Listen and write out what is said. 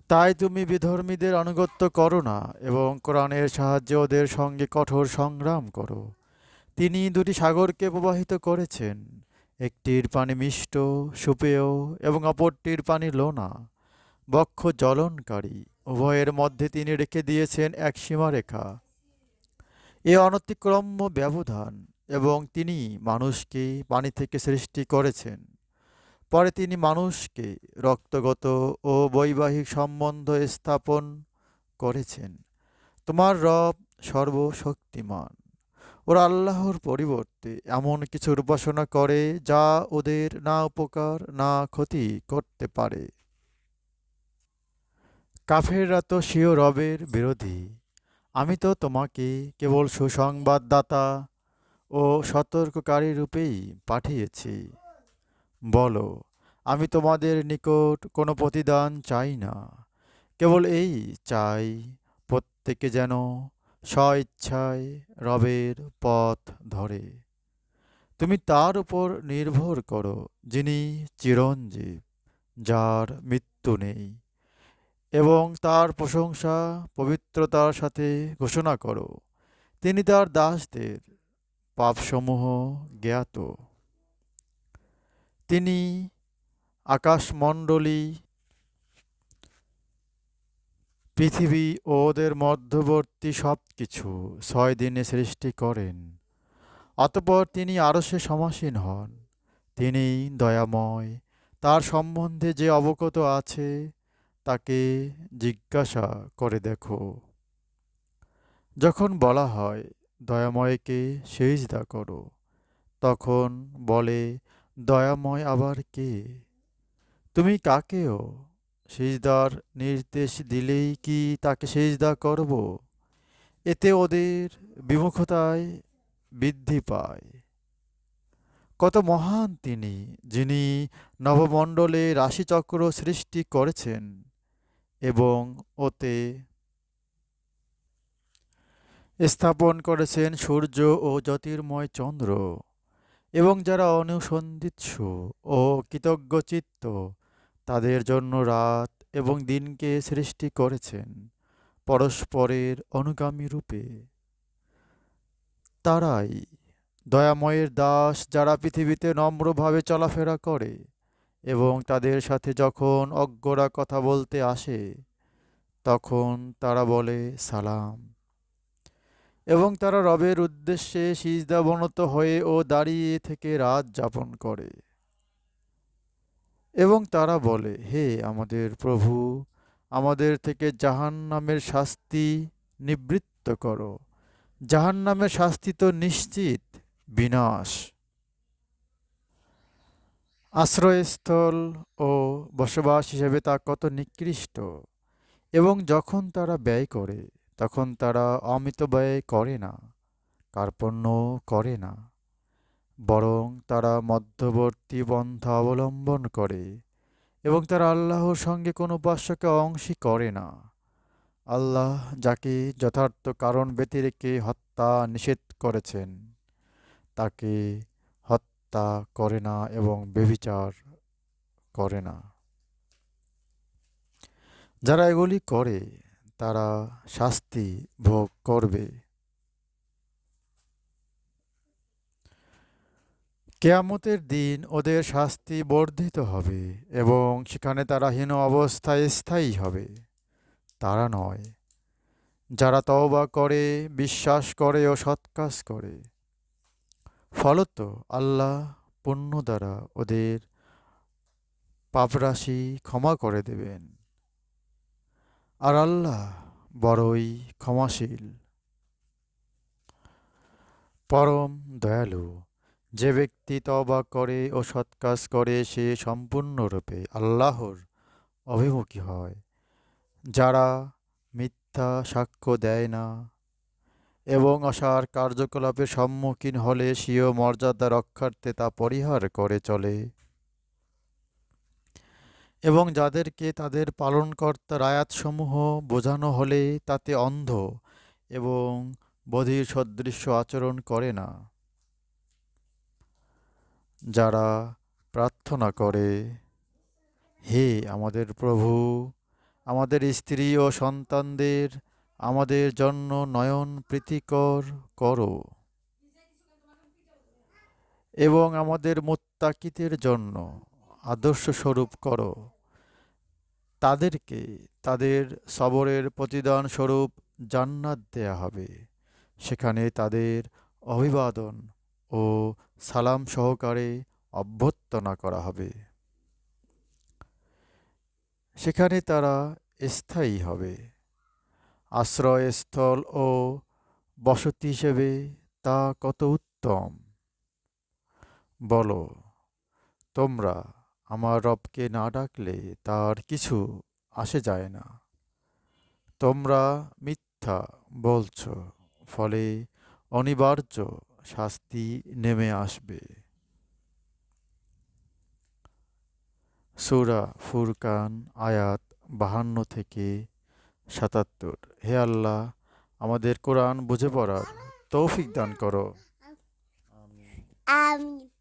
তাই তুমি বিধর্মীদের আনুগত্য করো না এবং কোরআনের সাহায্যে ওদের সঙ্গে কঠোর সংগ্রাম করো। তিনি দুটি সাগরকে প্রবাহিত করেছেন, একটির পানি মিষ্ট সুপেয় এবং অপরটির পানি লোনা বক্ষ জ্বলনকারী। উভয়ের মধ্যে তিনি রেখে দিয়েছেন এক সীমারেখা, এ অনতিক্রম্য ব্যবধান। এবং তিনি মানুষকে পানি থেকে সৃষ্টি করেছেন। পরে তিনি মানুষকে রক্তগত ও বৈবাহিক সম্বন্ধ স্থাপন করেছেন। তোমার রব সর্বশক্তিমান। ওরা আল্লাহর পরিবর্তে এমন কিছুর উপাসনা করে যা ওদের না উপকার না ক্ষতি করতে পারে। কাফেররা তো স্বীয় রবের বিরোধী। আমি তো তোমাকে কেবল সুসংবাদদাতা ও সতর্ককারী রূপেই পাঠিয়েছি। বলো, আমি তোমাদের নিকট কোনো প্রতিদান চাই না, কেবল এই চাই প্রত্যেকে যেন স্বইচ্ছায় রবের পথ ধরে। তুমি তার উপর নির্ভর করো, যিনি চিরঞ্জীব, যার মৃত্যু নেই, এবং তার প্রশংসা পবিত্রতার সাথে ঘোষণা করো। তিনি তার দাসদের পাপসমূহ জ্ঞাত। তিনি আকাশমণ্ডলী, পৃথিবী ও ওদের মধ্যবর্তী সব কিছু 6 দিনে সৃষ্টি করেন। অতঃপর তিনি আরশে সমাসীন হন। তিনি দয়াময়। তার সম্বন্ধে যে অবগত আছে তাকে জিজ্ঞাসা করে দেখো। যখন বলা হয় দয়াময়কে সিজদা করো, তখন বলে, দয়াময় আবার কে? তুমি কাকেও সিজদার নির্দেশ দিলেই কি তাকে সিজদা করব? এতে ওদের বিমুখতায় বৃদ্ধি পায়। কত মহান তিনি, যিনি নবমণ্ডলে রাশিচক্র সৃষ্টি করেছেন এবং ওতে স্থাপন করেছেন সূর্য ও জ্যোতির্ময় চন্দ্র। এবং যারা অনুসন্ধিৎসু ও কৃতজ্ঞচিত্ত, তাদের জন্য রাত এবং দিনকে সৃষ্টি করেছেন পরস্পরের অনুগামী রূপে। তারাই দয়াময়ের দাস, যারা পৃথিবীতে নম্রভাবে চলাফেরা করে এবং তাদের সাথে যখন অজ্ঞরা কথা বলতে আসে, তখন তারা বলে সালাম। এবং তারা রবের উদ্দেশ্যে সিজদাবনত হয়ে ও দাঁড়িয়ে থেকে রাত যাপন করে। এবং তারা বলে, হে আমাদের প্রভু, আমাদের থেকে জাহান্নামের শাস্তি নিবৃত্ত করো। জাহান্নামের শাস্তি তো নিশ্চিত বিনাশ। আশ্রয়স্থল ও বসবাস হিসেবে তা কত নিকৃষ্ট। এবং যখন তারা ব্যয় করে, তখন তারা অমিত ব্যয় করে না, কার্পণ্য করে না, বরং তারা মধ্যবর্তী পন্থা অবলম্বন করে। এবং তারা আল্লাহর সঙ্গে কোনো উপাস্যকে অংশী করে না। আল্লাহ যাকে যথার্থ কারণ ব্যতিরেকে হত্যা নিষেধ করেছেন, তাকে হত্যা করে না এবং ব্যভিচার করে না। যারা এগুলি করে তারা শাস্তি ভোগ করবে। কেয়ামতের দিন ওদের শাস্তি বর্ধিত হবে এবং সেখানে তারা হীন অবস্থায় স্থায়ী হবে। তারা নয়, যারা তওবা করে, বিশ্বাস করে ও সৎ কাজ করে। ফলত আল্লাহ পুণ্য দ্বারা ওদের পাপরাশি ক্ষমা করে দেবেন। আর আল্লাহ বড়ই ক্ষমাশীল, পরম দয়ালু। যে ব্যক্তি তওবা করে ও সৎ কাজ করে, সে সম্পূর্ণরূপে আল্লাহর অভিমুখী হয়। যারা মিথ্যা সাক্ষ্য দেয় না এবং অসার কার্যকলাপের সম্মুখীন হলে স্বীয় মর্যাদা রক্ষার্থে তা পরিহার করে চলে, এবং যাদেরকে তাদের পালনকর্তার আয়াতসমূহ বোঝানো হলে তাতে অন্ধ এবং বধির সদৃশ্য আচরণ করে না, যারা প্রার্থনা করে, হে আমাদের প্রভু, আমাদের স্ত্রী ও সন্তানদের আমাদের জন্য নয়ন প্রীতিকর করো এবং আমাদের মুত্তাকিদের জন্য আদর্শ স্বরূপ করো। তাদেরকে তাদের সবরের প্রতিদান স্বরূপ জান্নাত দেয়া হবে। সেখানে তাদের অভিবাদন ও সালাম সহকারে অভ্যর্থনা করা হবে। সেখানে তারা স্থায়ী হবে। আশ্রয়স্থল ও বসতি হিসেবে তা কত উত্তম! বলো, তোমরা আমার রবকে না ডাকলে তার কিছু আসে যায় না। তোমরা মিথ্যা বলছ, ফলে অনিবার্য শাস্তি নেমে আসবে। সূরা ফুরকান আয়াত 52 থেকে 77। হে আল্লাহ, আমাদের কোরআন বুঝে পড়ার তৌফিক দান করো। আমিন।